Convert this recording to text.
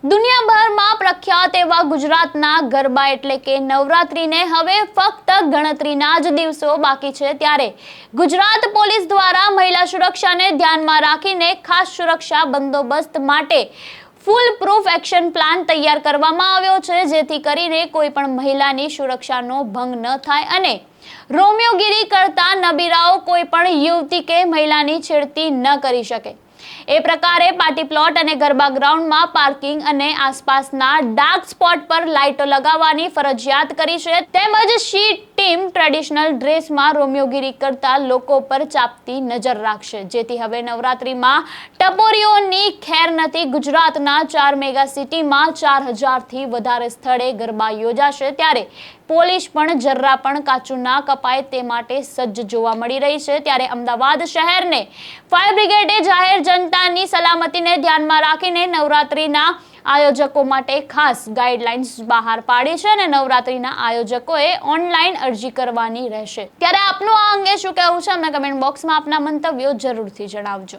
દુનિયાભરમાં પ્રખ્યાત એવા ગુજરાતના ગરબા એટલે કે નવરાત્રીને હવે ફક્ત ગણતરીના જ દિવસો બાકી છે, ત્યારે ગુજરાત પોલીસ દ્વારા મહિલા સુરક્ષાને ધ્યાનમાં રાખીને ખાસ સુરક્ષા બંદોબસ્ત માટે ફૂલ પ્રૂફ એક્શન પ્લાન તૈયાર કરવામાં આવ્યો છે, જેથી કરીને કોઈ પણ મહિલાની સુરક્ષાનો ભંગ ન થાય અને રોમિયોગીરી કરતા નબીરાઓ કોઈ પણ યુવતી કે મહિલાની છેડતી ન કરી શકે। એ પ્રકારે પાર્ટી પ્લોટ અને ગરબા ગ્રાઉન્ડમાં પાર્કિંગ અને આસપાસના ડાર્ક સ્પોટ પર લાઇટો લગાવવાની ફરજિયાત કરી છે, તેમજ સી ટીમ ટ્રેડિશનલ ડ્રેસમાં રોમિયોગીરી કરતા લોકો પર ચાંપતી નજર રાખશે, જેથી હવે નવરાત્રીમાં ટપોરીઓની ખેર નથી। ગુજરાતના 4 મેગા સિટીમાં 4000 થી વધારે સ્થળે ગરબા યોજાશે, ત્યારે પોલીસ પણ જરા પણ કાચું ના કપાય તે માટે સજ્જ જોવા મળી રહી છે। ત્યારે અમદાવાદ શહેરને ફાયર બ્રિગેડે જાહેર જનતાની સલામતીને ધ્યાનમાં રાખીને નવરાત્રીના આયોજકો માટે ખાસ ગાઈડલાઇન્સ બહાર પાડી છે અને નવરાત્રીના આયોજકોએ ઓનલાઈન અરજી કરવાની રહેશે। ત્યારે આપનું આ અંગે શું કહેવું છે, અમને કમેન્ટ બોક્સમાં આપના મંતવ્યો જરૂરથી જણાવજો।